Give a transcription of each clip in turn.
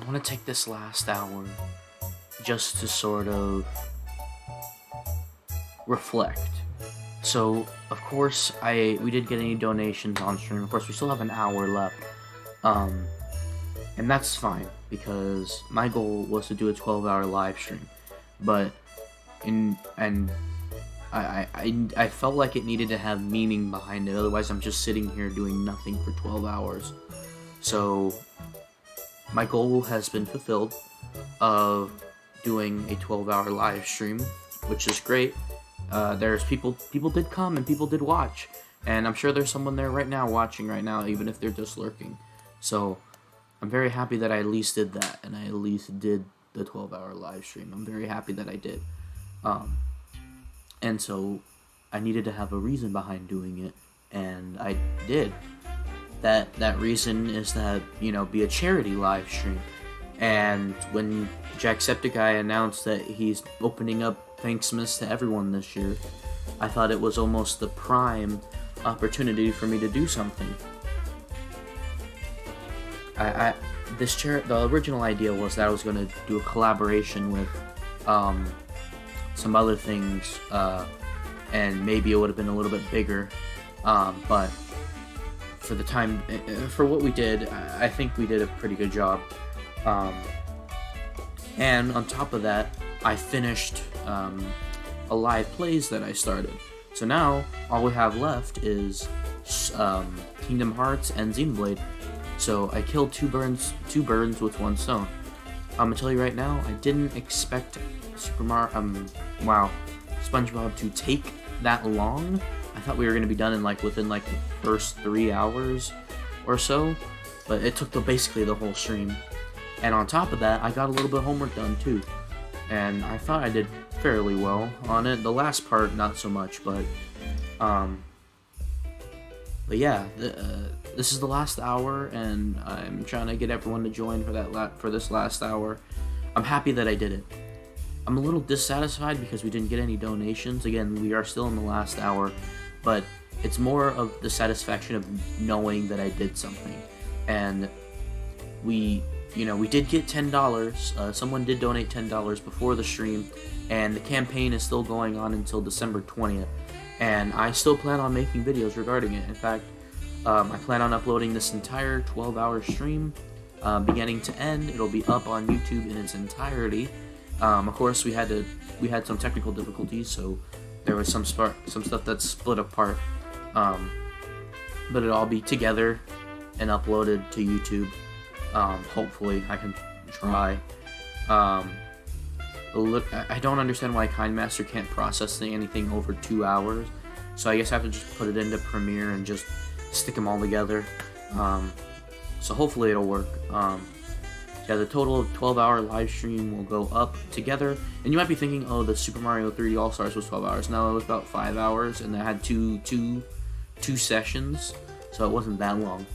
want to take this last hour just to sort of reflect. So, of course, we did get any donations on stream. Of course, we still have an hour left, and that's fine because my goal was to do a 12-hour live stream. But I felt like it needed to have meaning behind it. Otherwise, I'm just sitting here doing nothing for 12 hours. So, my goal has been fulfilled of doing a 12-hour live stream, which is great. There's people did come and people did watch, and I'm sure there's someone there right now watching right now, even if they're just lurking. So, I'm very happy that I at least did that, and I at least did the 12-hour live stream. I'm very happy that I did. And so I needed to have a reason behind doing it, and I did. That reason is that, be a charity live stream. And when Jacksepticeye announced that he's opening up Thanksmas to everyone this year, I thought it was almost the prime opportunity for me to do something. The original idea was that I was going to do a collaboration with some other things, and maybe it would have been a little bit bigger, but for what we did, I think we did a pretty good job. And on top of that, I finished a live plays that I started. So now all we have left is Kingdom Hearts and Xenoblade. So I killed two birds with one stone. I'm gonna tell you right now, I didn't expect SpongeBob to take that long. I thought we were gonna be done within the first 3 hours or so, but it took basically the whole stream. And on top of that, I got a little bit of homework done too, and I thought I did fairly well on it. The last part, not so much, but yeah, this is the last hour, and I'm trying to get everyone to join for this last hour. I'm happy that I did it. I'm a little dissatisfied because we didn't get any donations. Again, we are still in the last hour, but it's more of the satisfaction of knowing that I did something. And we did get $10. Someone did donate $10 before the stream, and the campaign is still going on until December 20th. And I still plan on making videos regarding it. In fact, I plan on uploading this entire 12-hour stream, beginning to end. It'll be up on YouTube in its entirety. Of course, we had some technical difficulties, so there was some stuff that's split apart. But it'll all be together and uploaded to YouTube. Hopefully, I can try. I don't understand why KineMaster can't process anything over 2 hours, so I guess I have to just put it into Premiere and just stick them all together. So hopefully it'll work. Yeah, the total of 12-hour live stream will go up together. And you might be thinking, oh, the Super Mario 3D All-Stars was 12 hours. No, it was about 5 hours, and it had two sessions, so it wasn't that long.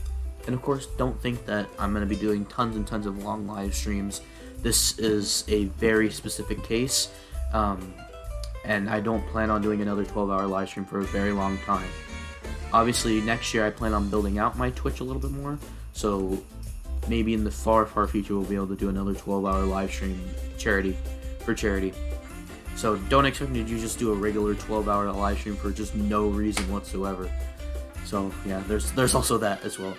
And of course, don't think that I'm going to be doing tons and tons of long live streams. This is a very specific case, and I don't plan on doing another 12-hour live stream for a very long time. Obviously, next year I plan on building out my Twitch a little bit more, so maybe in the far future we'll be able to do another 12-hour live stream for charity. So don't expect me to just do a regular 12-hour live stream for just no reason whatsoever. So yeah, there's also that as well.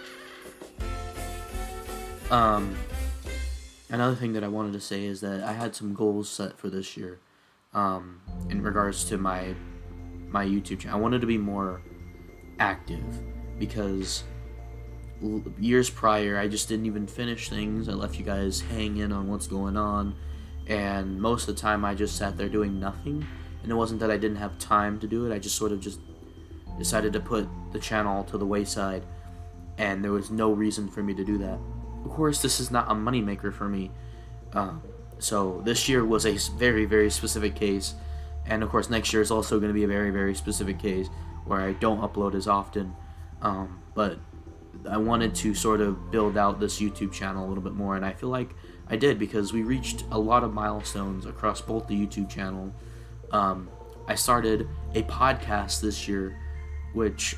Another thing that I wanted to say is that I had some goals set for this year, in regards to my YouTube channel. I wanted to be more active because years prior I just didn't even finish things. I left you guys hanging on what's going on, and most of the time I just sat there doing nothing. And it wasn't that I didn't have time to do it, I just sort of just decided to put the channel to the wayside, and there was no reason for me to do that. Of course, this is not a moneymaker for me, so this year was a very, very specific case, and of course next year is also going to be a very, very specific case where I don't upload as often, but I wanted to sort of build out this YouTube channel a little bit more, and I feel like I did because we reached a lot of milestones across both the YouTube channel. I started a podcast this year, which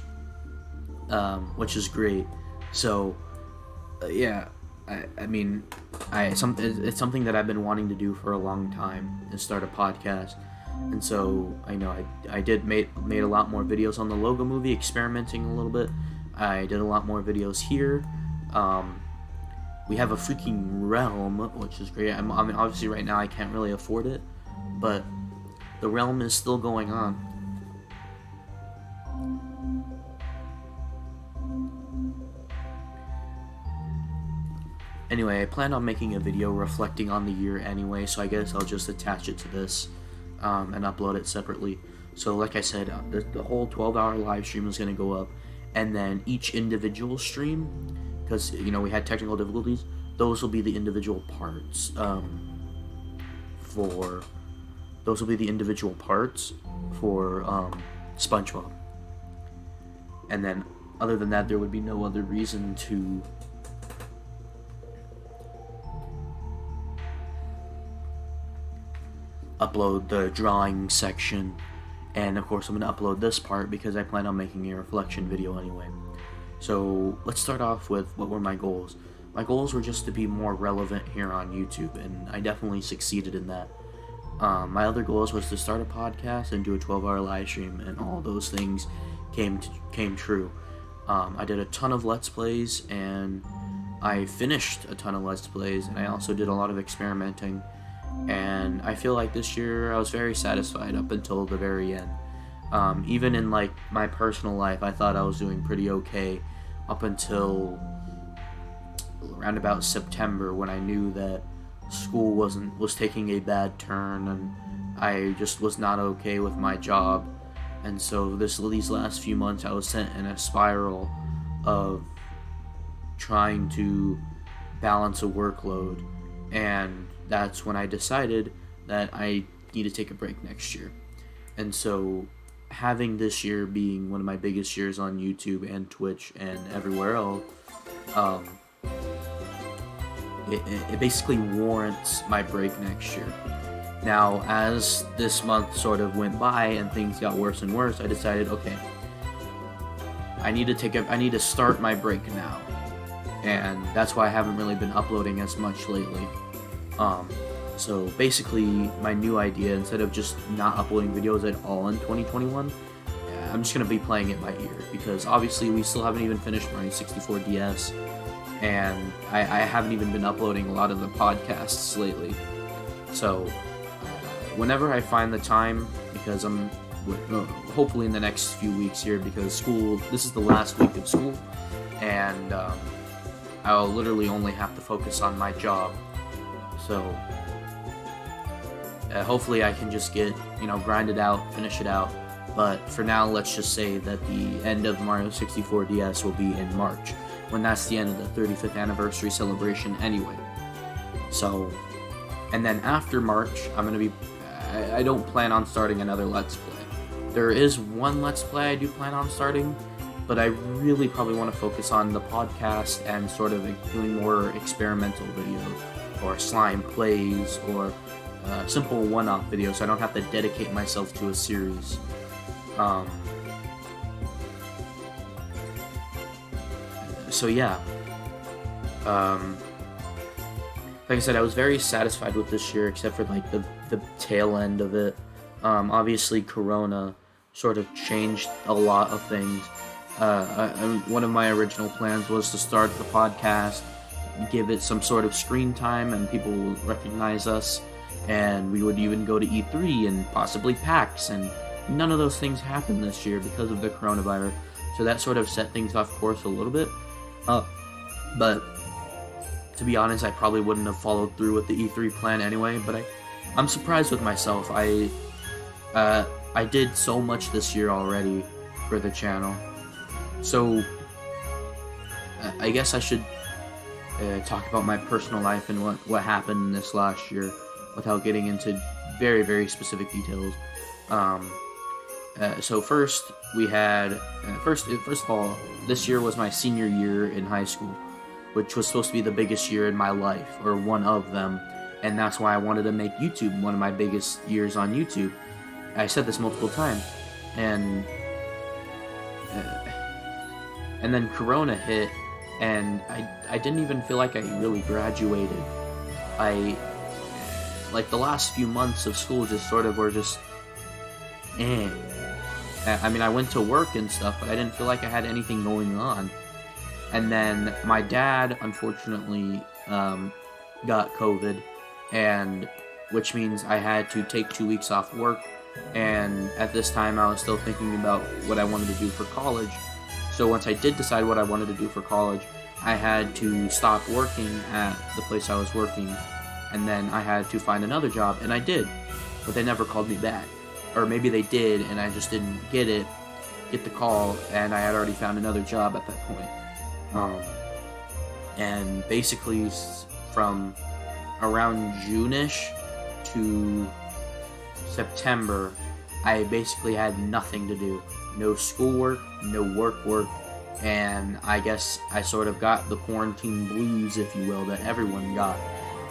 is great. So yeah, I mean, it's something that I've been wanting to do for a long time, is start a podcast. And so I know I did made a lot more videos on the Logo Movie, experimenting a little bit. I did a lot more videos here. We have a freaking Realm, which is great. I mean, obviously right now I can't really afford it, but the Realm is still going on. Anyway, I planned on making a video reflecting on the year anyway, so I guess I'll just attach it to this and upload it separately. So like I said, the whole 12-hour live stream is going to go up, and then each individual stream, because we had technical difficulties, those will be the individual parts for SpongeBob. And then other than that, there would be no other reason to upload the drawing section. And of course I'm going to upload this part because I plan on making a reflection video anyway. So let's start off with what were my goals. My goals were just to be more relevant here on YouTube, and I definitely succeeded in that. My other goals was to start a podcast and do a 12-hour live stream, and all those things came true. I did a ton of Let's Plays, and I finished a ton of Let's Plays, and I also did a lot of experimenting. And I feel like this year I was very satisfied up until the very end. Even in like my personal life, I thought I was doing pretty okay up until around about September, when I knew that school was taking a bad turn, and I just was not okay with my job. And so these last few months I was sent in a spiral of trying to balance a workload, and that's when I decided that I need to take a break next year. And so having this year being one of my biggest years on YouTube and Twitch and everywhere else, it basically warrants my break next year. Now, as this month sort of went by and things got worse and worse, I decided, okay, I need to start my break now. And that's why I haven't really been uploading as much lately. So basically my new idea, instead of just not uploading videos at all in 2021, I'm just going to be playing it by ear, because obviously we still haven't even finished my 64DS, and I haven't even been uploading a lot of the podcasts lately. So whenever I find the time, because I'm hopefully in the next few weeks here, because this is the last week of school, and I'll literally only have to focus on my job. So hopefully I can just grind it out, finish it out. But for now, let's just say that the end of Mario 64 DS will be in March, when that's the end of the 35th anniversary celebration anyway. So, and then after March, I don't plan on starting another Let's Play. There is one Let's Play I do plan on starting, but I really probably want to focus on the podcast and sort of doing more experimental videos, or slime plays, or simple one-off videos, so I don't have to dedicate myself to a series. So yeah, like I said, I was very satisfied with this year, except for like the tail end of it. Obviously Corona sort of changed a lot of things. One of my original plans was to start the podcast, give it some sort of screen time, and people will recognize us, and we would even go to E3 and possibly PAX, and none of those things happened this year because of the coronavirus. So that sort of set things off course a little bit. But to be honest, I probably wouldn't have followed through with the E3 plan anyway, but I'm surprised with myself. I did so much this year already for the channel. So I guess I should talk about my personal life and what happened this last year without getting into very, very specific details. So first we had first of all, this year was my senior year in high school, which was supposed to be the biggest year in my life, or one of them, and that's why I wanted to make YouTube one of my biggest years on YouTube. I said this multiple times, and then Corona hit, and I didn't even feel like I really graduated. I like the last few months of school just sort of were just eh. I mean, I went to work and stuff, but I didn't feel like I had anything going on. And then my dad, unfortunately, got COVID, and which means I had to take 2 weeks off work. And at this time, I was still thinking about what I wanted to do for college. So once I did decide what I wanted to do for college, I had to stop working at the place I was working, and then I had to find another job, and I did, but they never called me back. Or maybe they did, and I just didn't get the call, and I had already found another job at that point. And basically from around June-ish to September, I basically had nothing to do. No schoolwork, no work, and I guess I sort of got the quarantine blues, if you will, that everyone got.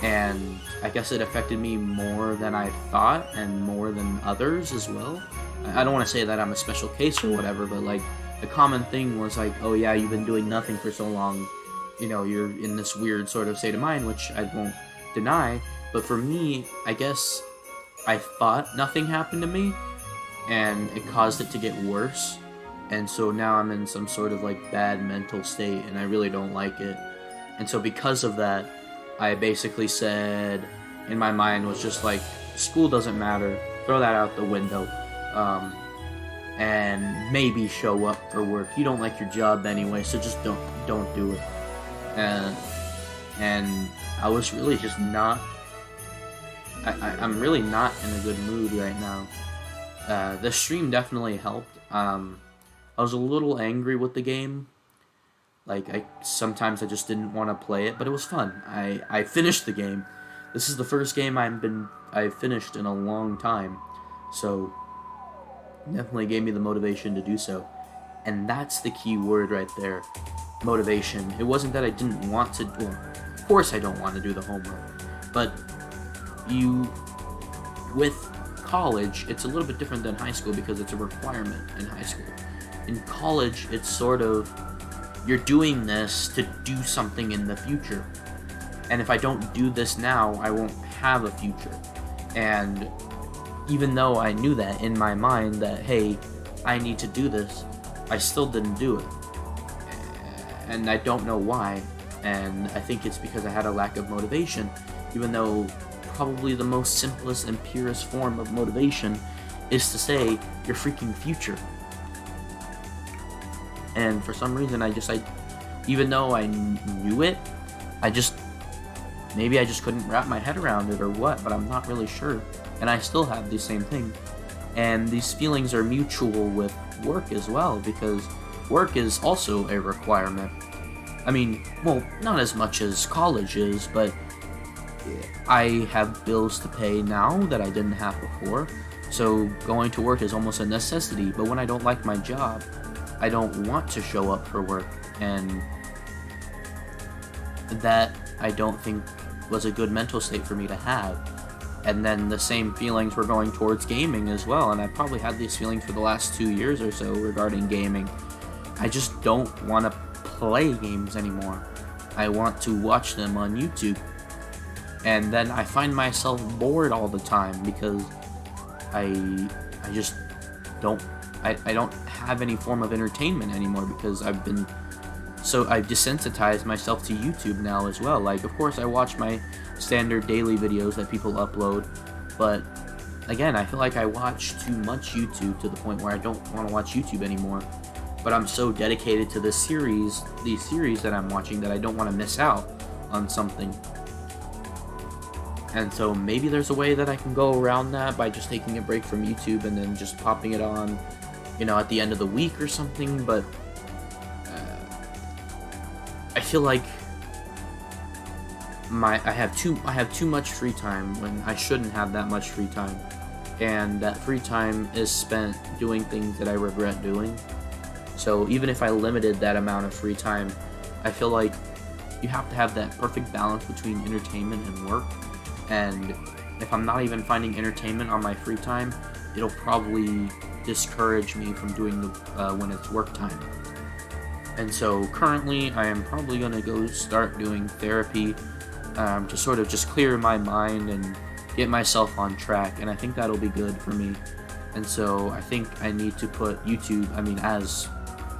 And I guess it affected me more than I thought, and more than others as well. I don't want to say that I'm a special case or whatever, but like, the common thing was like, oh yeah, you've been doing nothing for so long, you know, you're in this weird sort of state of mind, which I won't deny. But for me, I guess I thought nothing happened to me, and it caused it to get worse. And so now I'm in some sort of like bad mental state, and I really don't like it. And so because of that, I basically said, in my mind was just like, school doesn't matter, throw that out the window, and maybe show up for work. You don't like your job anyway, so just don't do it. And I was really just not, I'm really not in a good mood right now. The stream definitely helped. I was a little angry with the game. Like, sometimes I just didn't want to play it, but it was fun. I finished the game. This is the first game I've finished in a long time, so definitely gave me the motivation to do so. And that's the key word right there, motivation. It wasn't that I didn't want to, well, of course I don't want to do the homework, but with college, it's a little bit different than high school because it's a requirement in high school. In college, it's sort of, you're doing this to do something in the future. And if I don't do this now, I won't have a future. And even though I knew that in my mind that, hey, I need to do this, I still didn't do it. And I don't know why. And I think it's because I had a lack of motivation, even though probably the most simplest and purest form of motivation is to say your freaking future. And for some reason, even though I knew it, maybe I just couldn't wrap my head around it or what, but I'm not really sure. And I still have the same thing. And these feelings are mutual with work as well, because work is also a requirement. I mean, well, not as much as college is, but I have bills to pay now that I didn't have before. So going to work is almost a necessity, but when I don't like my job, I don't want to show up for work, and that I don't think was a good mental state for me to have. And then the same feelings were going towards gaming as well, and I probably had these feelings for the last 2 years or so regarding gaming. I just don't want to play games anymore. I want to watch them on YouTube. And then I find myself bored all the time because I just don't have any form of entertainment anymore, because I've desensitized myself to YouTube now as well. Like, of course I watch my standard daily videos that people upload, but again, I feel like I watch too much YouTube to the point where I don't want to watch YouTube anymore. But I'm so dedicated to these series that I'm watching, that I don't want to miss out on something. And so maybe there's a way that I can go around that by just taking a break from YouTube and then just popping it on, at the end of the week or something. But I feel like I have too much free time when I shouldn't have that much free time, and that free time is spent doing things that I regret doing. So even if I limited that amount of free time, I feel like you have to have that perfect balance between entertainment and work. And if I'm not even finding entertainment on my free time, it'll probably discourage me from doing when it's work time. And so currently I am probably going to go start doing therapy to sort of just clear my mind and get myself on track, and I think that'll be good for me. And so I think I need to put YouTube, as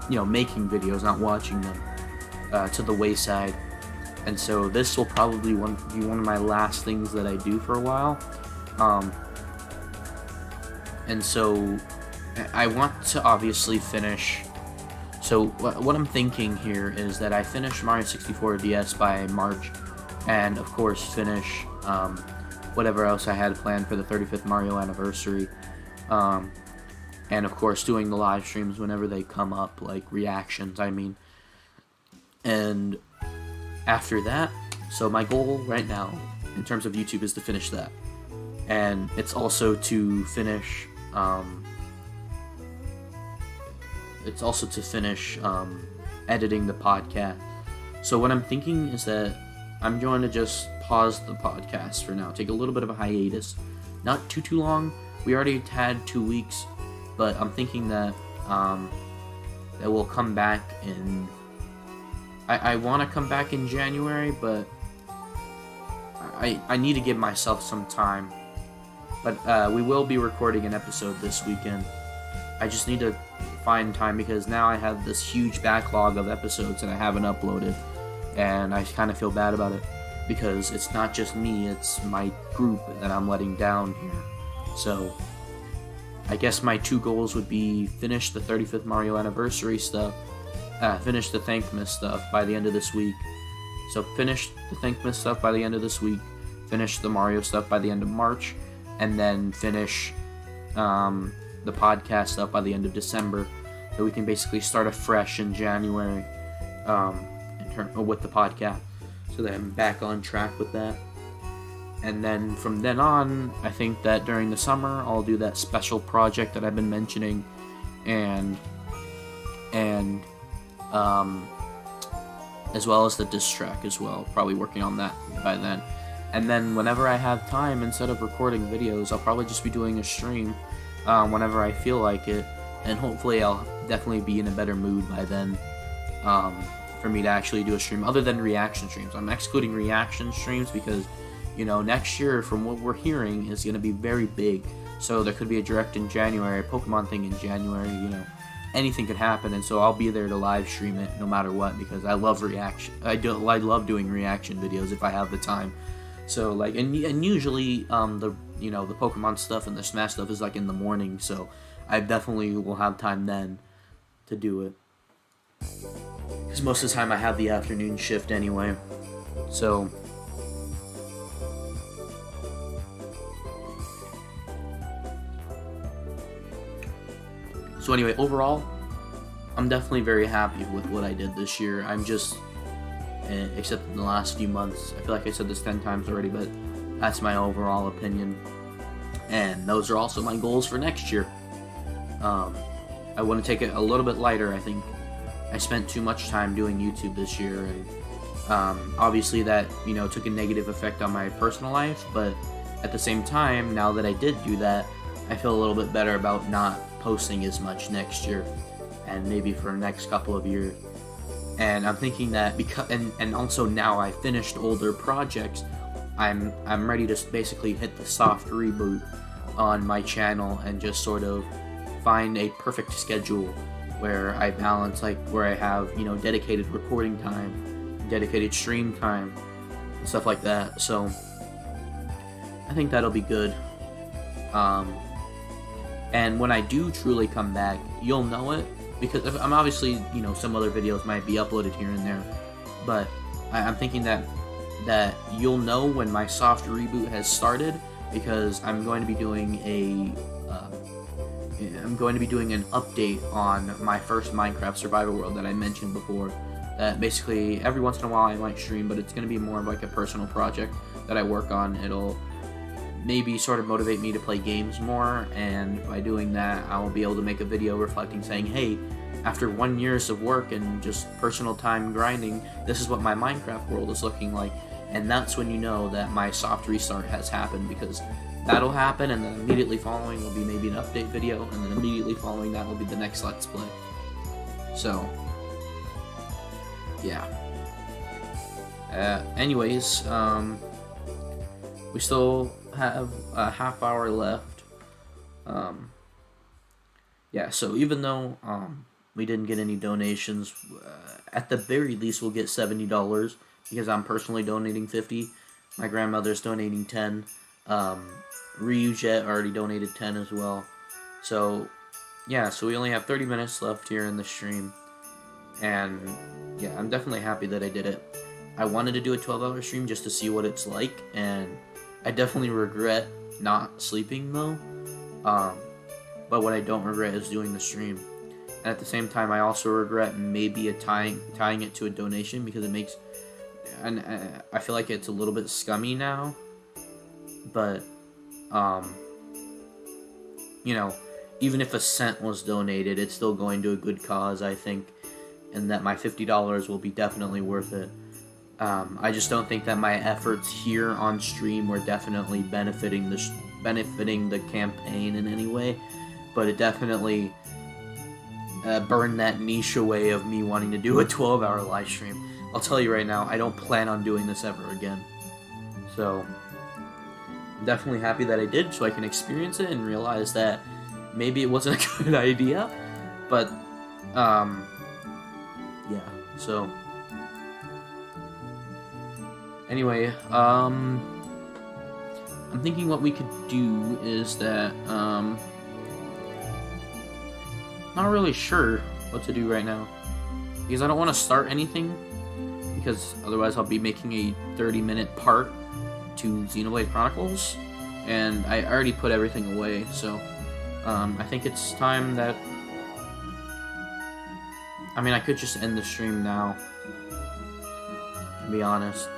making videos, not watching them, to the wayside. And so this will probably be one of my last things that I do for a while. And so I want to obviously finish. So what I'm thinking here is that I finish Mario 64 DS by March, and of course finish whatever else I had planned for the 35th Mario anniversary. And of course doing the live streams whenever they come up, like reactions, And after that, so my goal right now in terms of YouTube is to finish that. And it's also to finish editing the podcast. So what I'm thinking is that I'm going to just pause the podcast for now, take a little bit of a hiatus, not too long. We already had 2 weeks, but I'm thinking that that we'll come back in. I want to come back in January, but I need to give myself some time. But we will be recording an episode this weekend. I just need to find time because now I have this huge backlog of episodes that I haven't uploaded, and I kind of feel bad about it because it's not just me, it's my group that I'm letting down here. So I guess my 2 goals would be finish the 35th Mario anniversary stuff, finish the Thankmas stuff by the end of this week. So finish the Thankmas stuff by the end of this week, finish the Mario stuff by the end of March, and then finish the podcast stuff by the end of December, so we can basically start afresh in January with the podcast, so that I'm back on track with that. And then from then on, I think that during the summer I'll do that special project that I've been mentioning, and as well as the diss track as well, probably working on that by then. And then whenever I have time, instead of recording videos, I'll probably just be doing a stream whenever I feel like it, and hopefully I'll definitely be in a better mood by then for me to actually do a stream, other than reaction streams. I'm excluding reaction streams because, next year, from what we're hearing, is going to be very big. So there could be a direct in January, a Pokemon thing in January, anything could happen, and so I'll be there to live stream it no matter what, because I love reaction. I love doing reaction videos if I have the time. So and usually the Pokemon stuff and the Smash stuff is in the morning, so I definitely will have time then to do it, because most of the time I have the afternoon shift anyway. So anyway, overall, I'm definitely very happy with what I did this year. I'm just, except in the last few months, I feel like I said this 10 times already, but that's my overall opinion. And those are also my goals for next year. I want to take it a little bit lighter. I think I spent too much time doing YouTube this year, and obviously that took a negative effect on my personal life, but at the same time, now that I did do that, I feel a little bit better about not posting as much next year, and maybe for the next couple of years. And I'm thinking that and also now I finished older projects, I'm ready to basically hit the soft reboot on my channel and just sort of find a perfect schedule where I balance, where I have dedicated recording time, dedicated stream time, and stuff like that. So I think that'll be good. And when I do truly come back, you'll know it, because I'm obviously, some other videos might be uploaded here and there, but I'm thinking that you'll know when my soft reboot has started, because I'm going to be doing an update on my first Minecraft survival world that I mentioned before. That basically every once in a while I might stream, but it's going to be more of a personal project that I work on. It'll maybe sort of motivate me to play games more, and by doing that I will be able to make a video reflecting, saying, hey, after 1 year of work and just personal time grinding, this is what my Minecraft world is looking like. And that's when you know that my soft restart has happened, because that'll happen, and then immediately following will be maybe an update video, and then immediately following that will be the next Let's Play. So yeah. Anyways, we still have a half hour left. Yeah, so even though we didn't get any donations, at the very least we'll get $70 because I'm personally donating 50. My grandmother's donating 10. Ryujet already donated 10 as well. So yeah, so we only have 30 minutes left here in the stream. And yeah, I'm definitely happy that I did it. I wanted to do a 12-hour stream just to see what it's like, and I definitely regret not sleeping though. But what I don't regret is doing the stream. And at the same time, I also regret maybe tying it to a donation because it makes, and I feel like it's a little bit scummy now. But you know, even if a cent was donated, it's still going to a good cause, I think, and that my $50 will be definitely worth it. I just don't think that my efforts here on stream were definitely benefiting the campaign in any way, but it definitely burned that niche away of me wanting to do a 12-hour live stream. I'll tell you right now, I don't plan on doing this ever again. So I'm definitely happy that I did, so I can experience it and realize that maybe it wasn't a good idea, but yeah, so anyway, I'm thinking what we could do is that, not really sure what to do right now, because I don't want to start anything, because otherwise I'll be making a 30-minute part to Xenoblade Chronicles, and I already put everything away, so I think it's time that, I mean, I could just end the stream now, to be honest.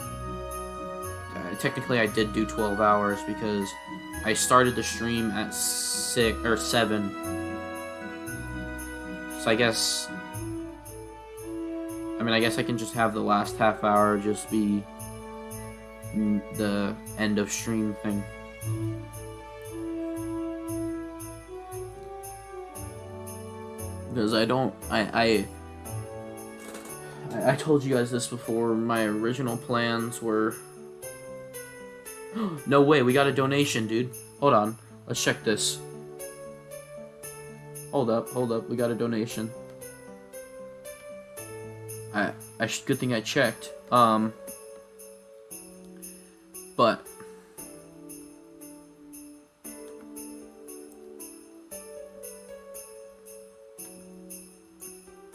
Technically I did do 12 hours because I started the stream at 6 or 7. So I guess I can just have the last half hour just be the end of stream thing. Because I told you guys this before, my original plans were... No way, we got a donation, dude. Hold on, let's check this. Hold up, we got a donation. Good thing I checked. But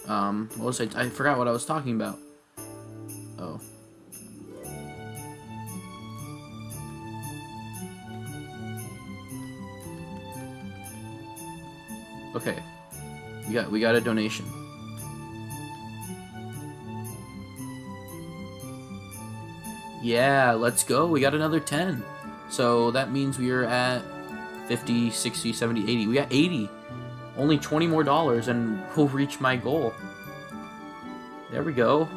what was I forgot what I was talking about. Oh. Okay. We got a donation. Yeah, let's go. We got another 10. So that means we are at 50, 60, 70, 80. We got 80. Only $20 more and we'll reach my goal. There we go.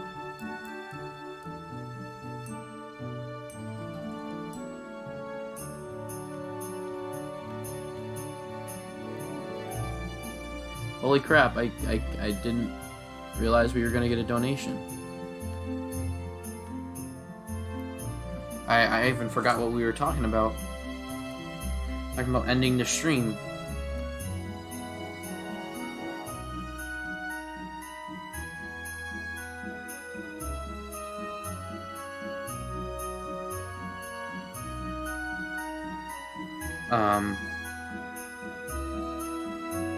Holy crap, I didn't realize we were gonna get a donation. I even forgot what we were talking about. Talking about ending the stream.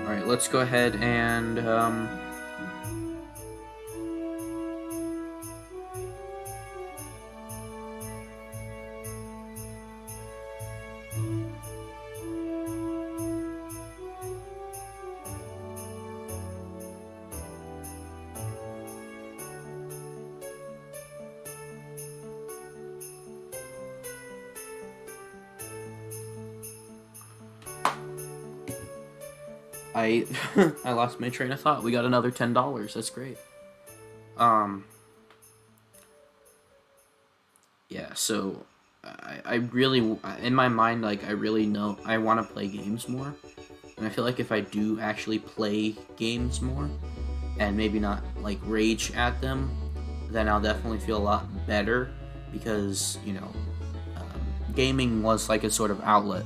Alright, let's go ahead and, I lost my train of thought. We got another $10. That's great. Yeah, so I really, in my mind, like, I really know I want to play games more. And I feel like if I do actually play games more and maybe not, like, rage at them, then I'll definitely feel a lot better because, gaming was like a sort of outlet.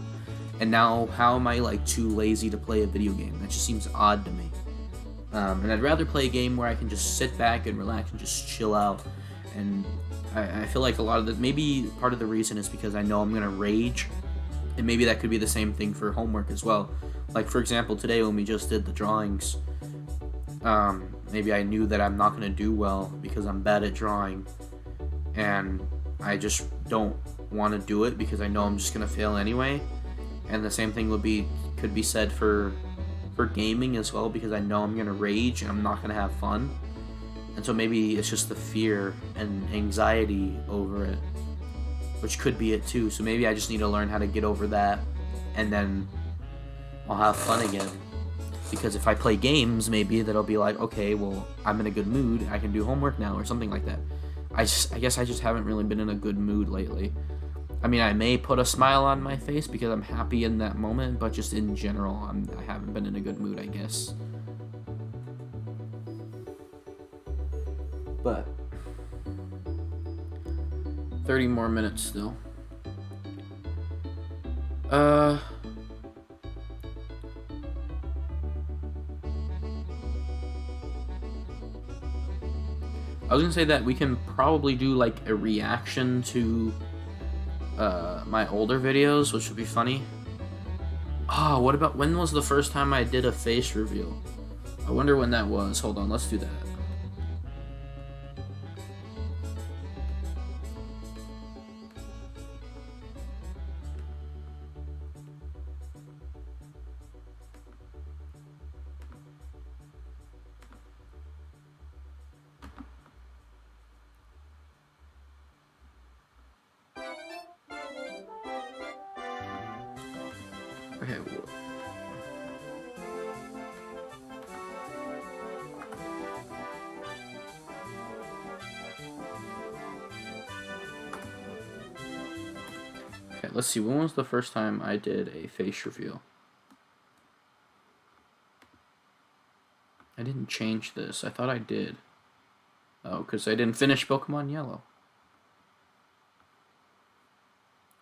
And now, how am I like too lazy to play a video game? That just seems odd to me. And I'd rather play a game where I can just sit back and relax and just chill out. And I feel like a lot of the, maybe part of the reason is because I know I'm gonna rage, and maybe that could be the same thing for homework as well. Like, for example, today when we just did the drawings, maybe I knew that I'm not gonna do well because I'm bad at drawing, and I just don't want to do it because I know I'm just gonna fail anyway. And the same thing could be said for gaming as well, because I know I'm gonna rage and I'm not gonna have fun. And so maybe it's just the fear and anxiety over it, which could be it too. So maybe I just need to learn how to get over that, and then I'll have fun again. Because if I play games, maybe that'll be like, okay, well, I'm in a good mood, I can do homework now, or something like that. I guess I just haven't really been in a good mood lately. I mean, I may put a smile on my face because I'm happy in that moment, but just in general, I haven't been in a good mood, I guess. But 30 more minutes still. I was gonna say that we can probably do like a reaction to my older videos, which would be funny. Oh, what about, when was the first time I did a face reveal? I wonder when that was. Hold on, let's do that. Okay. Okay, let's see. When was the first time I did a face reveal? I didn't change this. I thought I did. Oh, because I didn't finish Pokemon Yellow.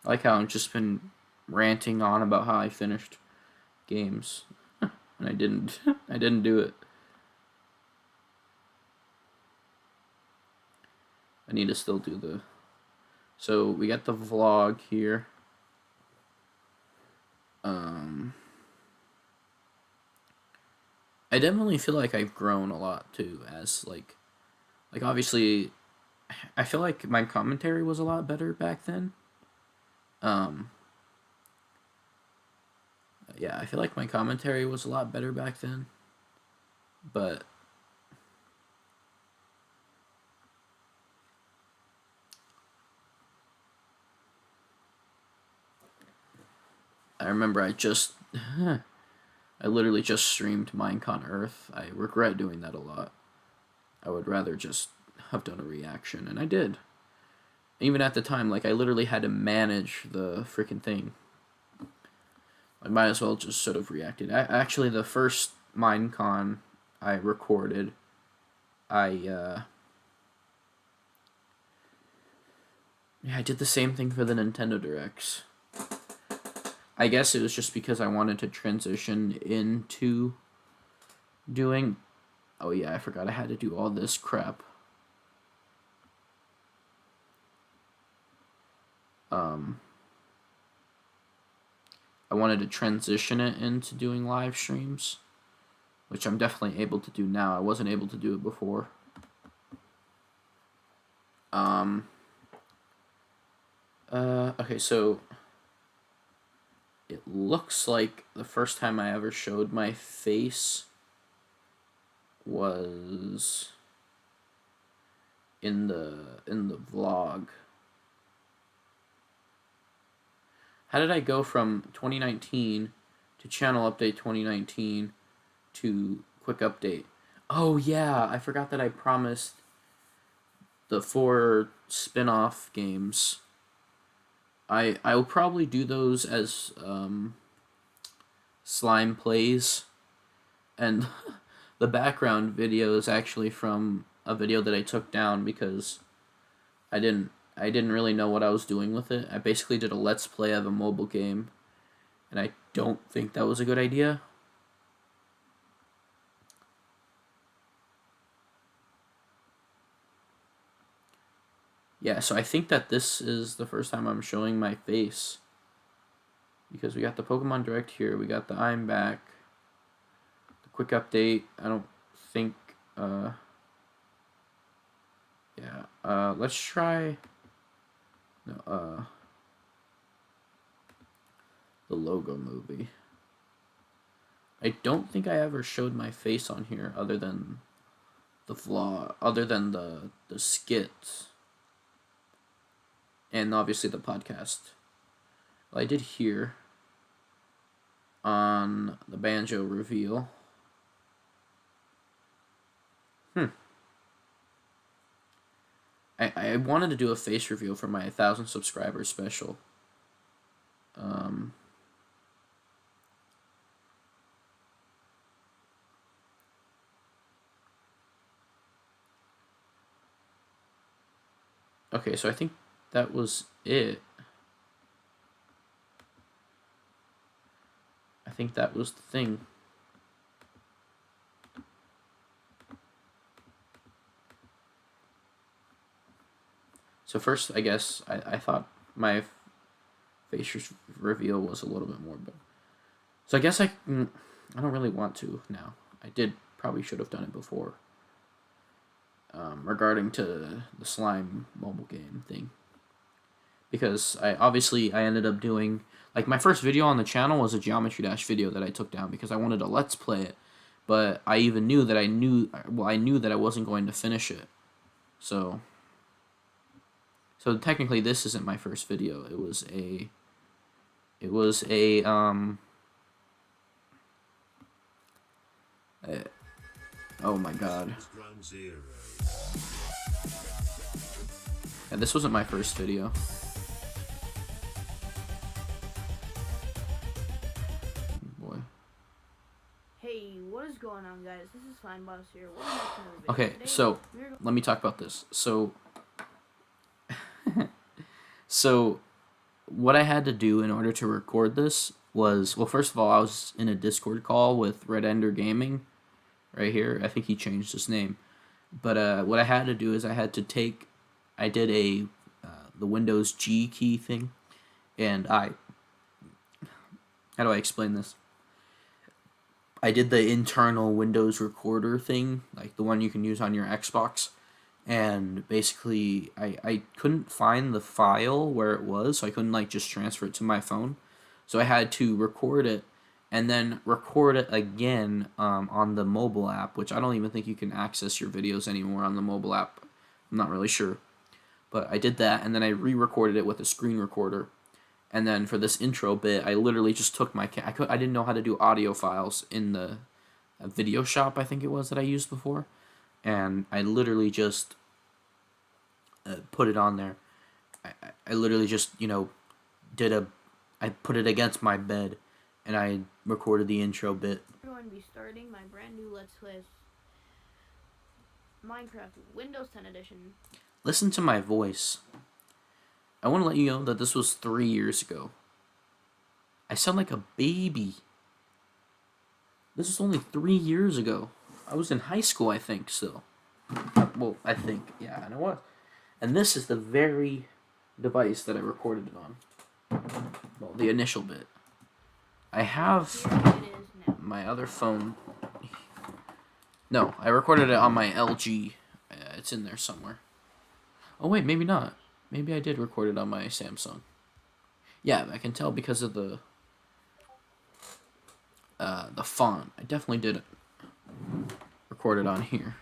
I like how I've just been ranting on about how I finished games. And I didn't. I didn't do it. I need to still do the... So, we got the vlog here. I definitely feel like I've grown a lot, too, as, like obviously, I feel like my commentary was a lot better back then. Yeah, I feel like my commentary was a lot better back then. But I remember I literally just streamed Minecon Earth. I regret doing that a lot. I would rather just have done a reaction, and I did. Even at the time, like, I literally had to manage the freaking thing. I might as well just sort of reacted. Actually, the first Minecon I recorded, yeah, I did the same thing for the Nintendo Directs. I guess it was just because I wanted to transition into doing... Oh yeah, I forgot I had to do all this crap. I wanted to transition it into doing live streams, which I'm definitely able to do now. I wasn't able to do it before. Okay, so it looks like the first time I ever showed my face was in the vlog. How did I go from 2019 to channel update 2019 to quick update? Oh yeah, I forgot that I promised the 4 spin-off games. I will probably do those as Slime Plays, and the background video is actually from a video that I took down because I didn't really know what I was doing with it. I basically did a let's play of a mobile game, and I don't think that was a good idea. Yeah, so I think that this is the first time I'm showing my face. Because we got the Pokemon Direct here, we got the I'm Back, the quick update. I don't think, let's try, no, the logo movie. I don't think I ever showed my face on here other than the vlog, other than the skits, and obviously the podcast. Well, I did here on the Banjo reveal. I wanted to do a face reveal for my 1,000 subscribers special. Okay, so I think that was it. I think that was the thing. So first, I guess, I thought my face reveal was a little bit more, but... So I guess I don't really want to now. I probably should have done it before. Regarding to the slime mobile game thing. Because I ended up doing... Like, my first video on the channel was a Geometry Dash video that I took down because I wanted to let's play it. But I even knew that I knew that I wasn't going to finish it. So technically this isn't my first video. It was a oh my god. Yeah, this wasn't my first video. Boy. Hey, what is going on, guys? This is FineBoss here. Okay, so let me talk about this. So what I had to do in order to record this was, well, first of all, I was in a Discord call with Red Ender Gaming right here. I think he changed his name. But what I had to do is I did the Windows G key thing, and how do I explain this? I did the internal Windows recorder thing, like the one you can use on your Xbox. And basically, I couldn't find the file where it was, so I couldn't, like, just transfer it to my phone. So I had to record it, and then record it again on the mobile app, which I don't even think you can access your videos anymore on the mobile app. I'm not really sure. But I did that, and then I re-recorded it with a screen recorder. And then for this intro bit, I literally just took my... I didn't know how to do audio files in the video shop, I think it was, that I used before. And I literally just put it on there. I literally just, I put it against my bed, and I recorded the intro bit. We're going to be starting my brand new Let's Play Minecraft Windows 10 Edition. Listen to my voice. I want to let you know that this was 3 years ago. I sound like a baby. This was only 3 years ago. I was in high school, I think, still. Well, I think, yeah, and I was. And this is the very device that I recorded it on. Well, the initial bit. I have my other phone. No, I recorded it on my LG. It's in there somewhere. Oh, wait, maybe not. Maybe I did record it on my Samsung. Yeah, I can tell because of the font. I definitely did record it on here.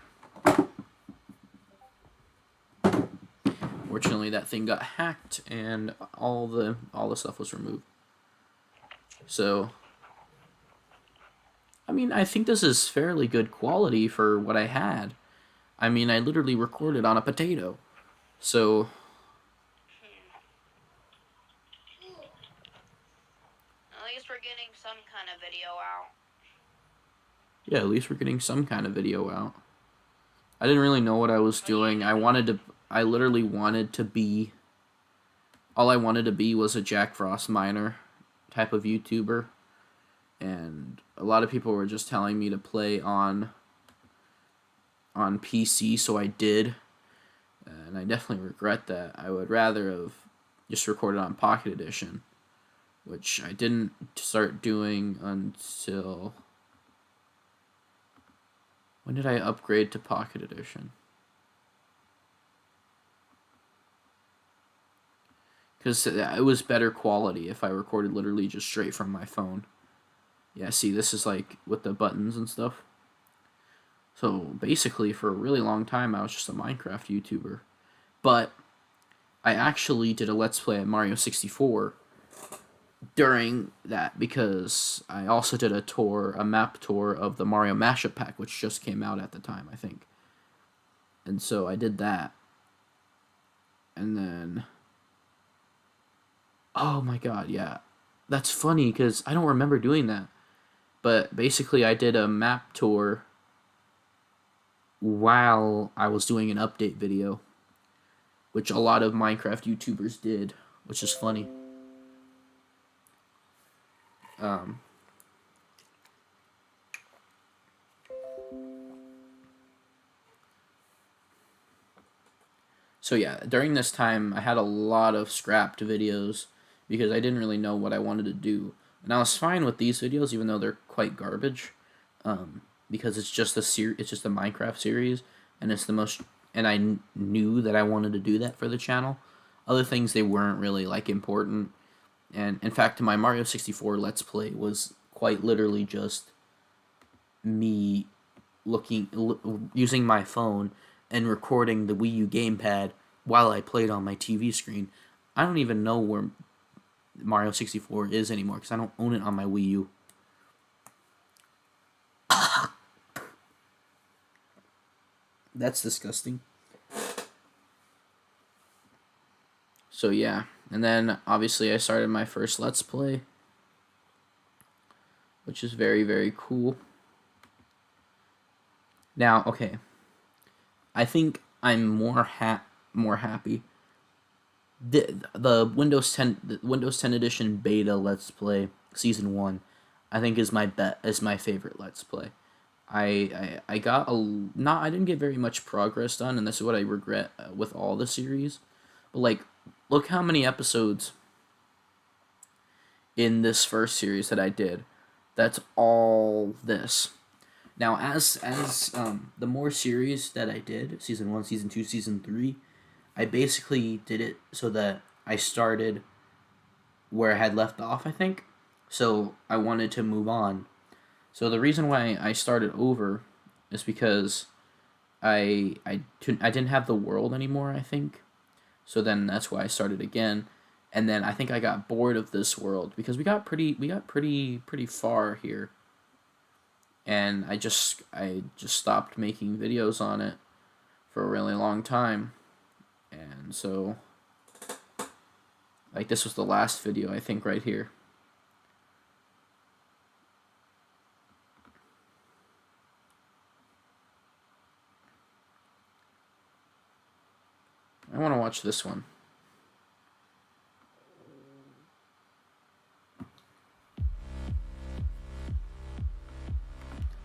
Fortunately, that thing got hacked and all the stuff was removed. So, I mean, I think this is fairly good quality for what I had. I mean, I literally recorded on a potato. So, at least we're getting some kind of video out. Yeah, at least we're getting some kind of video out. I didn't really know what I was doing. I literally wanted to be, all I wanted to be was a Jack Frost miner type of YouTuber. And a lot of people were just telling me to play on PC, so I did. And I definitely regret that. I would rather have just recorded on Pocket Edition, which I didn't start doing until... When did I upgrade to Pocket Edition? Because it was better quality if I recorded literally just straight from my phone. Yeah, see, this is like with the buttons and stuff. So basically, for a really long time, I was just a Minecraft YouTuber. But I actually did a Let's Play at Mario 64 during that, because I also did a map tour of the Mario Mashup Pack, which just came out at the time, I think. And so I did that. And then... Oh my god, yeah. That's funny, because I don't remember doing that. But basically, I did a map tour while I was doing an update video, which a lot of Minecraft YouTubers did, which is funny. So yeah, during this time, I had a lot of scrapped videos because I didn't really know what I wanted to do. And I was fine with these videos, even though they're quite garbage, because it's just it's just a Minecraft series, and it's the most. And I knew that I wanted to do that for the channel. Other things, they weren't really like important. And in fact, my Mario 64 Let's Play was quite literally just me using my phone and recording the Wii U gamepad while I played on my TV screen. I don't even know where Mario 64 is anymore because I don't own it on my Wii U. That's disgusting. So yeah, and then obviously I started my first Let's Play, which is very, very cool. Now, okay, I think I'm more happy. The Windows 10 edition beta Let's Play season 1, I think is my favorite Let's Play. I got I didn't get very much progress done, and this is what I regret with all the series. But like, look how many episodes in this first series that I did. That's all this. Now, as the more series that I did, season 1, season 2, season 3, I basically did it so that I started where I had left off, I think. So I wanted to move on. So the reason why I started over is because I didn't have the world anymore, I think. So then that's why I started again. And then I think I got bored of this world because we got pretty far here. And I just stopped making videos on it for a really long time. And so, like, this was the last video, I think, right here. I want to watch this one.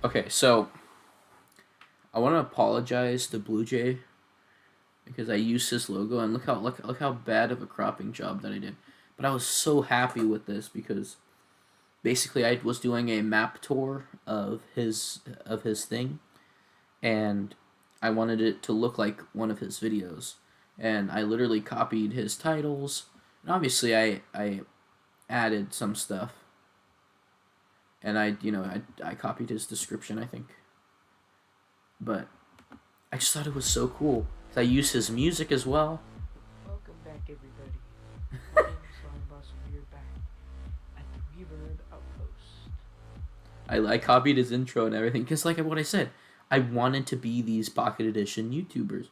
Okay, so I want to apologize to Blue Jay because I used his logo, and look how bad of a cropping job that I did. But I was so happy with this because basically I was doing a map tour of his thing, and I wanted it to look like one of his videos, and I literally copied his titles, and obviously I added some stuff, and I copied his description, I think, but I just thought it was so cool. I used his music as well. Welcome back, everybody. My name is Slime Boss, and we're back at the Reverb Outpost. I copied his intro and everything because, like what I said, I wanted to be these Pocket Edition YouTubers,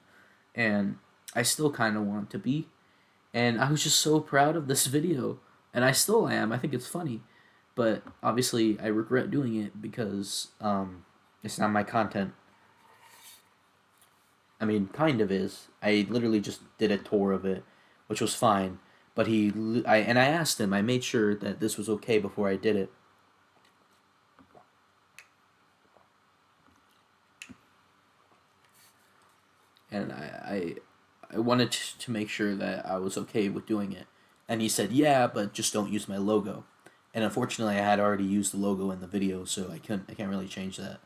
and I still kind of want to be, and I was just so proud of this video, and I still am. I think it's funny, but obviously I regret doing it because it's not my content. I mean, kind of is. I literally just did a tour of it, which was fine. But I asked him. I made sure that this was okay before I did it. And I wanted to make sure that I was okay with doing it. And he said, "Yeah, but just don't use my logo." And unfortunately, I had already used the logo in the video, so I can't really change that.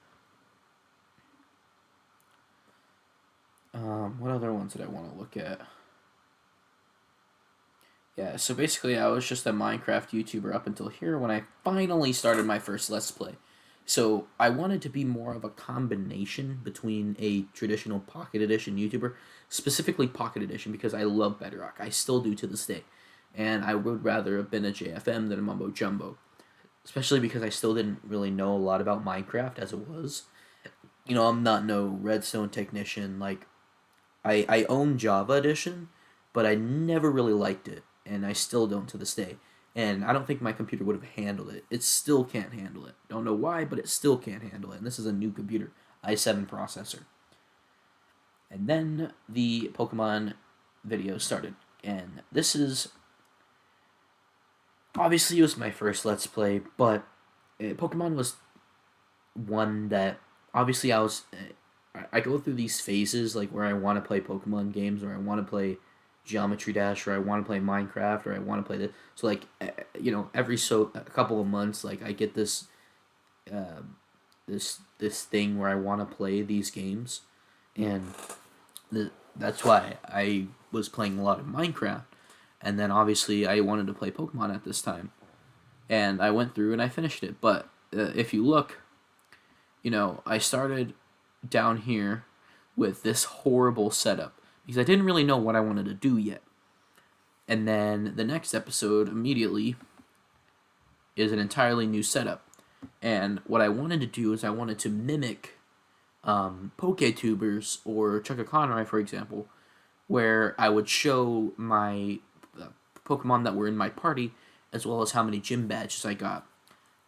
What other ones did I want to look at? Yeah, so basically I was just a Minecraft YouTuber up until here when I finally started my first Let's Play. So I wanted to be more of a combination between a traditional Pocket Edition YouTuber, specifically Pocket Edition because I love Bedrock. I still do to this day. And I would rather have been a JFM than a Mumbo Jumbo. Especially because I still didn't really know a lot about Minecraft as it was. You know, I'm not no redstone technician. Like, I own Java Edition, but I never really liked it, and I still don't to this day. And I don't think my computer would have handled it. It still can't handle it. Don't know why, but it still can't handle it. And this is a new computer, i7 processor. And then the Pokemon video started, and this is obviously it was my first Let's Play, but Pokemon was one that obviously I go through these phases like where I want to play Pokemon games or I want to play Geometry Dash or I want to play Minecraft or I want to play this. So like every a couple of months like I get this this thing where I want to play these games, and that's why I was playing a lot of Minecraft, and then obviously I wanted to play Pokemon at this time, and I went through and I finished it. But if you look, I started down here with this horrible setup because I didn't really know what I wanted to do yet. And then the next episode immediately is an entirely new setup. And what I wanted to do is I wanted to mimic PokeTubers or Chuckaconroy, for example, where I would show my Pokemon that were in my party as well as how many gym badges I got.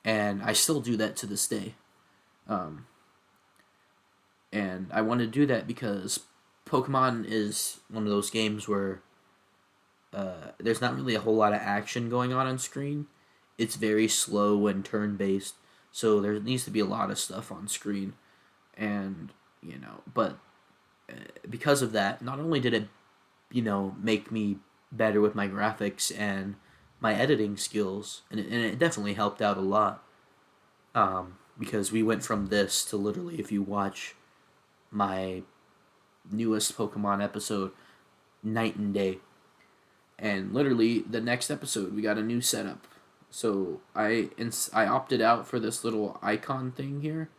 And I still do that to this day. And I wanted to do that because Pokemon is one of those games where there's not really a whole lot of action going on screen. It's very slow and turn-based, so there needs to be a lot of stuff on screen. And, but because of that, not only did it, make me better with my graphics and my editing skills, and it definitely helped out a lot. Because we went from this to literally, if you watch my newest Pokemon episode, night and day. And literally, the next episode, we got a new setup. So I opted out for this little icon thing here,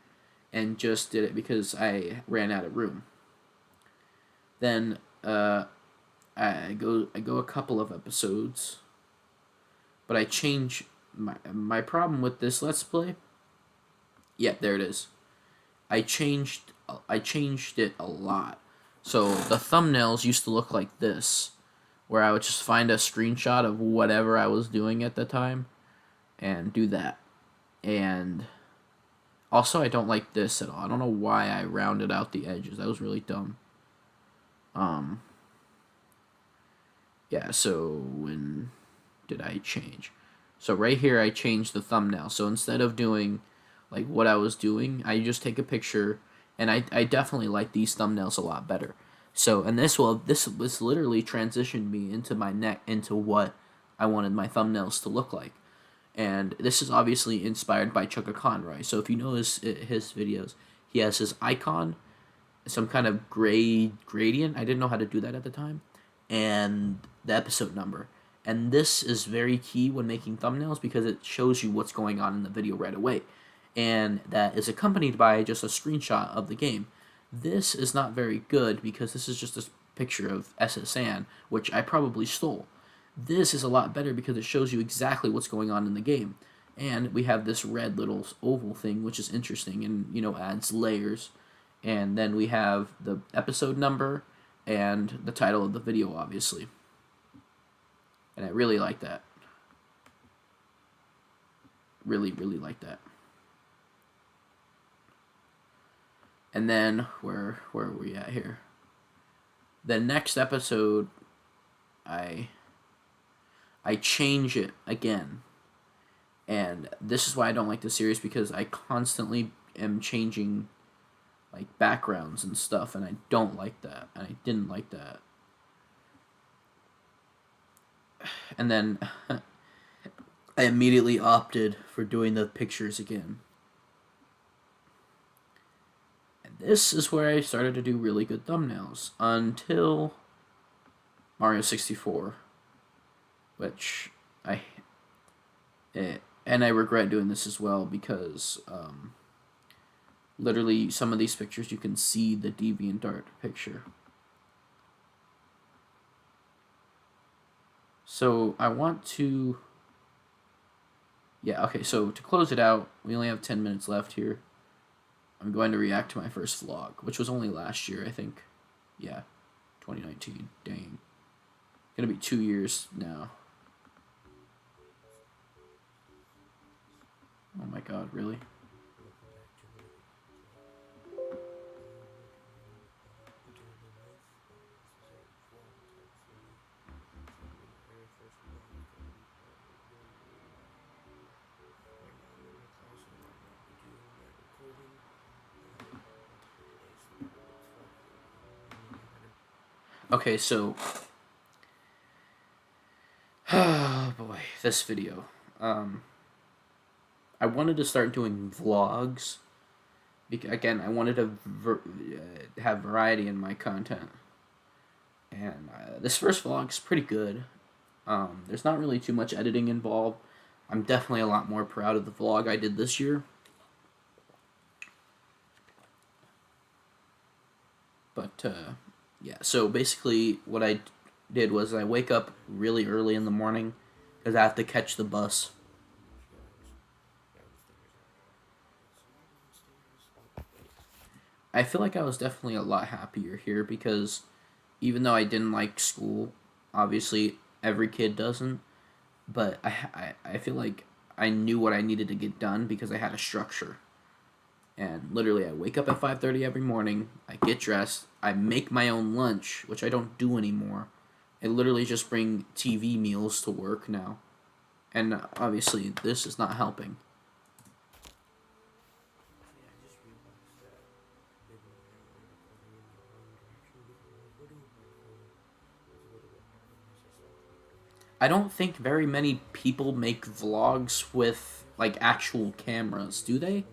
and just did it because I ran out of room. Then I go a couple of episodes, but I change my problem with this Let's Play. Yeah, there it is. I changed it a lot. So the thumbnails used to look like this, where I would just find a screenshot of whatever I was doing at the time and do that. And also I don't like this at all. I don't know why I rounded out the edges. That was really dumb. Yeah, so when did I change? So right here I changed the thumbnail. So instead of doing like what I was doing, I just take a picture, and I definitely like these thumbnails a lot better. So, and this was literally transitioned me into what I wanted my thumbnails to look like. And this is obviously inspired by Chuckaconroy. So if you know his videos, he has his icon, some kind of gradient. I didn't know how to do that at the time, and the episode number. And this is very key when making thumbnails because it shows you what's going on in the video right away. And that is accompanied by just a screenshot of the game. This is not very good because this is just a picture of SSN, which I probably stole. This is a lot better because it shows you exactly what's going on in the game. And we have this red little oval thing, which is interesting and, adds layers. And then we have the episode number and the title of the video, obviously. And I really like that. Really, really like that. And then, where are we at here? the next episode, I change it again. And this is why I don't like the series, because I constantly am changing like backgrounds and stuff, and I don't like that. And I didn't like that. And then I immediately opted for doing the pictures again. And this is where I started to do really good thumbnails until Mario 64, which and I regret doing this as well, because literally some of these pictures you can see the DeviantArt picture. So I want to, yeah, okay, so to close it out, we only have 10 minutes left here. I'm going to react to my first vlog, which was only last year, I think. Yeah, 2019, dang. Gonna be 2 years now. Oh my god, really? Okay, so oh boy, this video. I wanted to start doing vlogs. Again, I wanted to have variety in my content. And this first vlog's pretty good. There's not really too much editing involved. I'm definitely a lot more proud of the vlog I did this year. But, yeah, so basically what I did was I wake up really early in the morning because I have to catch the bus. I feel like I was definitely a lot happier here, because even though I didn't like school, obviously every kid doesn't, but I feel like I knew what I needed to get done because I had a structure. And literally I wake up at 5:30 every morning, I get dressed, I make my own lunch, which I don't do anymore. I literally just bring TV meals to work now. And obviously this is not helping. I don't think very many people make vlogs with like actual cameras, do they?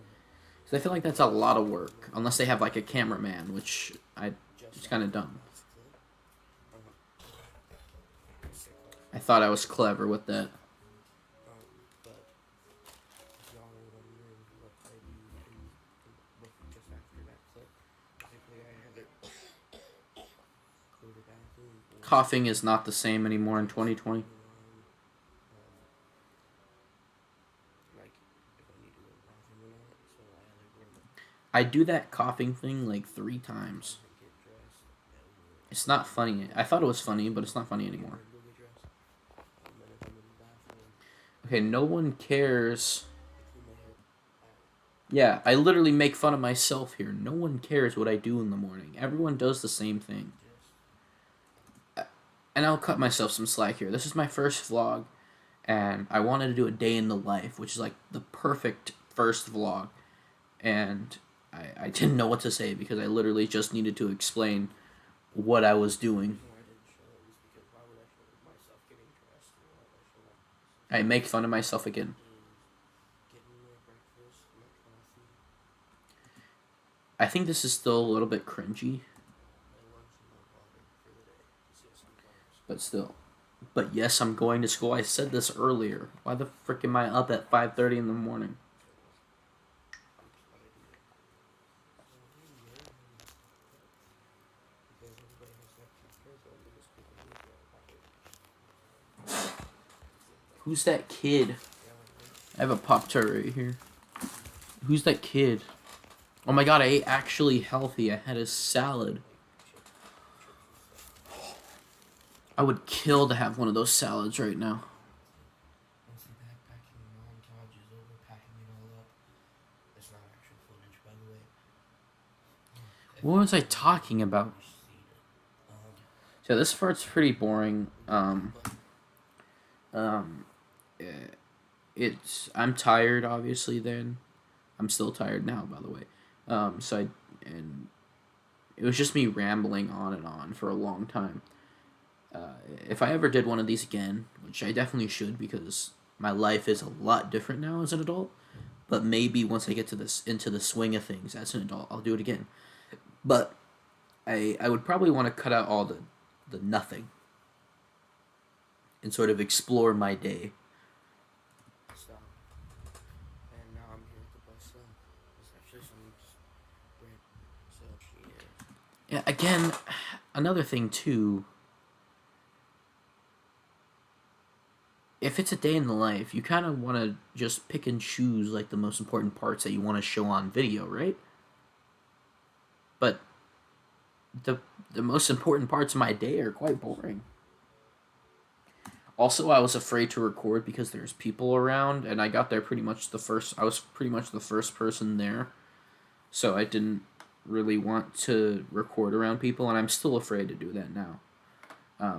Because I feel like that's a lot of work, unless they have like a cameraman, which it's kind of dumb. I thought I was clever with that. Coughing is not the same anymore in 2020. I do that coughing thing like 3 times. It's not funny. I thought it was funny, but it's not funny anymore. Okay, no one cares. Yeah, I literally make fun of myself here. No one cares what I do in the morning. Everyone does the same thing. And I'll cut myself some slack here. This is my first vlog, and I wanted to do a day in the life, which is like the perfect first vlog. And I didn't know what to say, because I literally just needed to explain what I was doing. I make fun of myself again. I think this is still a little bit cringy. But still. But yes, I'm going to school. I said this earlier. Why the frick am I up at 5:30 in the morning? Who's that kid? I have a Pop-Tart right here. Who's that kid? Oh my god, I ate actually healthy. I had a salad. I would kill to have one of those salads right now. What was I talking about? So this part's pretty boring. Um, eh, I'm tired, obviously. Then I'm still tired now, by the way. So I and it was just me rambling on and on for a long time. If I ever did one of these again, which I definitely should because my life is a lot different now as an adult, but maybe once I get to this into the swing of things as an adult, I'll do it again. But I would probably want to cut out all the nothing and sort of explore my day. Stop. And now I'm here at the bus stop. There's actually some just bread. So, yeah. Yeah, again, another thing too. If it's a day in the life, you kind of want to just pick and choose like the most important parts that you want to show on video, right? But the the most important parts of my day are quite boring. Also, I was afraid to record because there's people around, and I got there pretty much the first. I was pretty much the first person there, so I didn't really want to record around people, and I'm still afraid to do that now.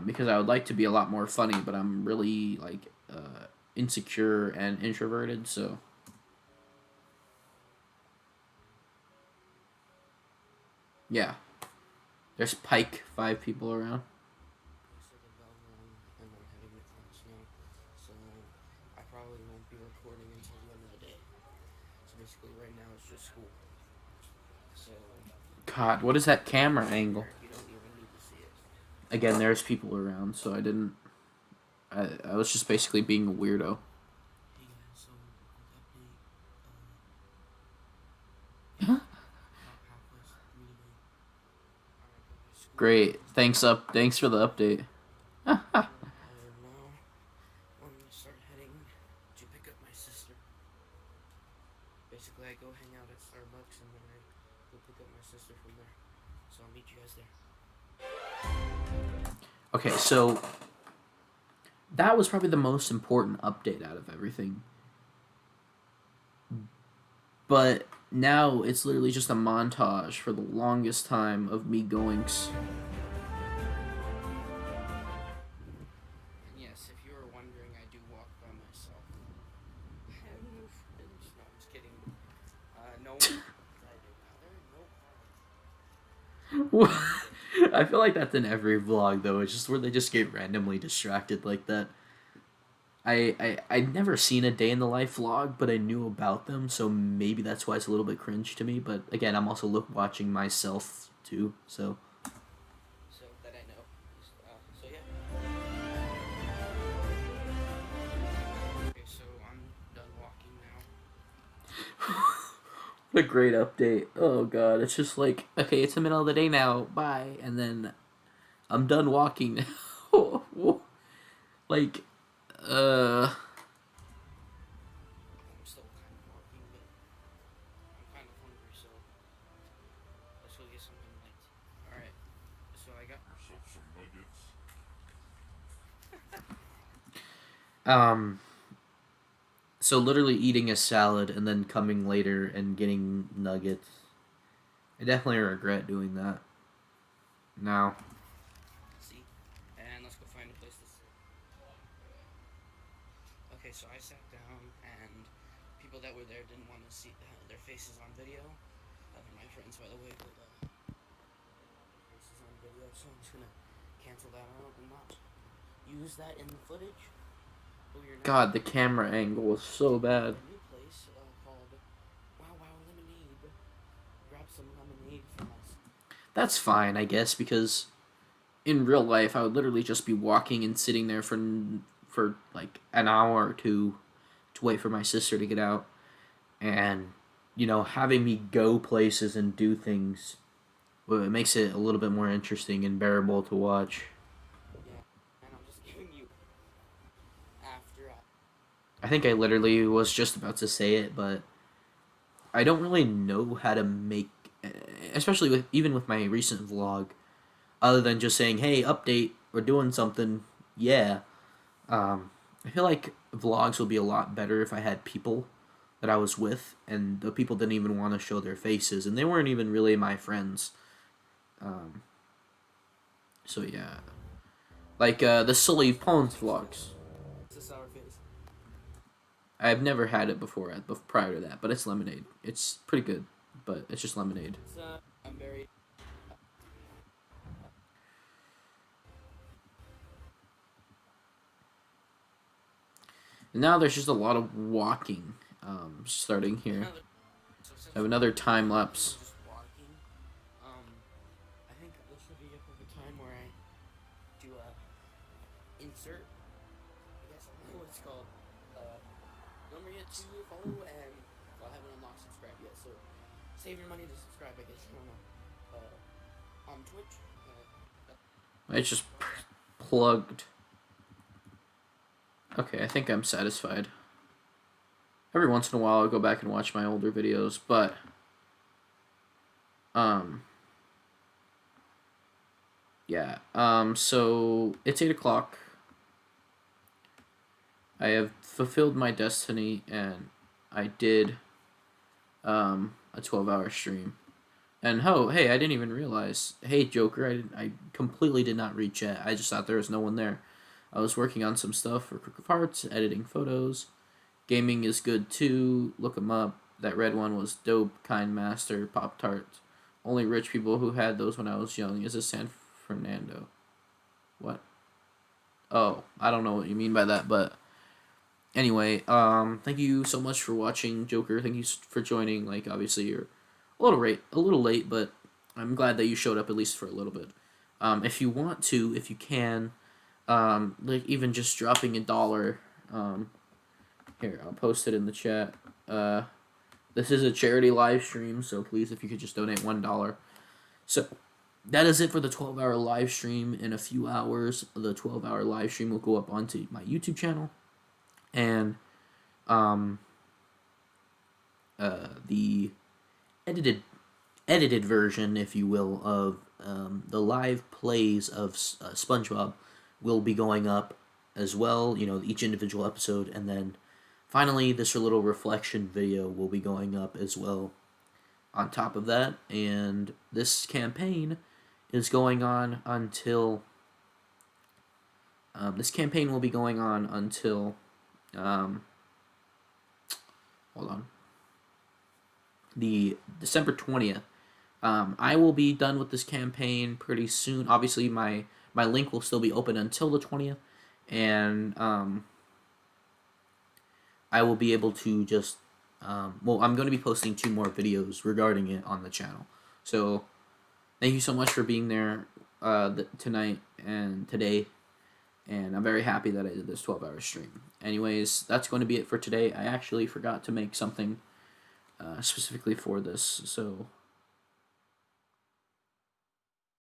Because I would like to be a lot more funny, but I'm really like insecure and introverted. So yeah, there's Pike. 5 people around. So the bell rang, and I'm heading to class now. So I probably won't be recording until the end of the day. So basically, right now it's just school. So God, what is that camera angle? you don't even need to see it. Again, there's people around, so I didn't. I was just basically being a weirdo. Hey guys, so quick update. Huh? About halfway through the day. Alright, go to school. Great. Thanks for the update. Now, I'm gonna start heading to pick up my sister. Basically, I go hang out at Starbucks and then I go pick up my sister from there. So I'll meet you guys there. Okay, so that was probably the most important update out of everything. But now it's literally just a montage for the longest time of me going. And yes, if you were wondering, I do walk by myself. And no friends. No, I'm just kidding. No. I do. No. I feel like that's in every vlog though. It's just where they just get randomly distracted like that. I'd never seen a day in the life vlog, but I knew about them, so maybe that's why it's a little bit cringe to me. But again, I'm also watching myself too, so. So that I know. So yeah. Okay, so I'm done walking now. What a great update. Oh god, it's just like, okay, it's the middle of the day now, bye, and then I'm done walking now. Like, I'm still kind of walking, but I'm kind of hungry, so let's go get something light. Alright, so I got so literally eating a salad and then coming later and getting nuggets. I definitely regret doing that. Now. see, and let's go find a place to sit. Okay, so I sat down, and people that were there didn't want to see their faces on video. They're my friends, by the way, but faces on video, so I'm just gonna cancel that out and not use that in the footage. Oh, you're not. God, the camera angle was so bad. A new place called Wow Wow Lemonade. Grab some lemonade from us. That's fine, I guess, because in real life I would literally just be walking and sitting there for like an hour or two to wait for my sister to get out, and having me go places and do things, well, it makes it a little bit more interesting and bearable to watch. Yeah, and I'm just giving you after I think I literally was just about to say it, but I don't really know how to make, especially even with my recent vlog, other than just saying, "Hey, update, we're doing something." Yeah, I feel like vlogs will be a lot better if I had people that I was with, and the people didn't even want to show their faces, and they weren't even really my friends. So yeah, like the Sully Pons vlogs. It's a sour face. I've never had it before prior to that, but it's lemonade. It's pretty good, but it's just lemonade. It's, I'm very. And now there's just a lot of walking starting here. So since I have another time lapse. just walking, I think this would be a time where I do a insert. I guess I don't know what it's called. Don't forget to follow, and I haven't unlocked subscribe yet, so save your money to subscribe. I guess you don't know. On Twitch. I just plugged. Okay, I think I'm satisfied. Every once in a while I'll go back and watch my older videos, but yeah. So it's 8 o'clock. I have fulfilled my destiny, and I did a 12-hour stream. And hey, I didn't even realize. Hey, Joker, I completely did not read chat. I just thought there was no one there. I was working on some stuff for Crook of Hearts, editing photos. Gaming is good too. Look them up. That red one was dope. Kind Master, Pop Tart. Only rich people who had those when I was young. Is this San Fernando? What? Oh, I don't know what you mean by that, but anyway, thank you so much for watching, Joker. Thank you for joining. Like, obviously you're a little late, but I'm glad that you showed up at least for a little bit. If you want to, if you can, like even just dropping $1, here, I'll post it in the chat. This is a charity live stream, so please, if you could just donate $1. So, that is it for the 12-hour live stream. In a few hours, the 12-hour live stream will go up onto my YouTube channel. And, the edited version, if you will, of the live plays of SpongeBob will be going up as well, you know, each individual episode, and then finally this little reflection video will be going up as well on top of that. And this campaign is going on until this campaign will be going on until hold on, the December 20th. I will be done with this campaign pretty soon. Obviously, my link will still be open until the 20th, and I will be able to just well, I'm going to be posting 2 more videos regarding it on the channel. So, thank you so much for being there tonight and today, and I'm very happy that I did this 12-hour stream. Anyways, that's going to be it for today. I actually forgot to make something specifically for this, so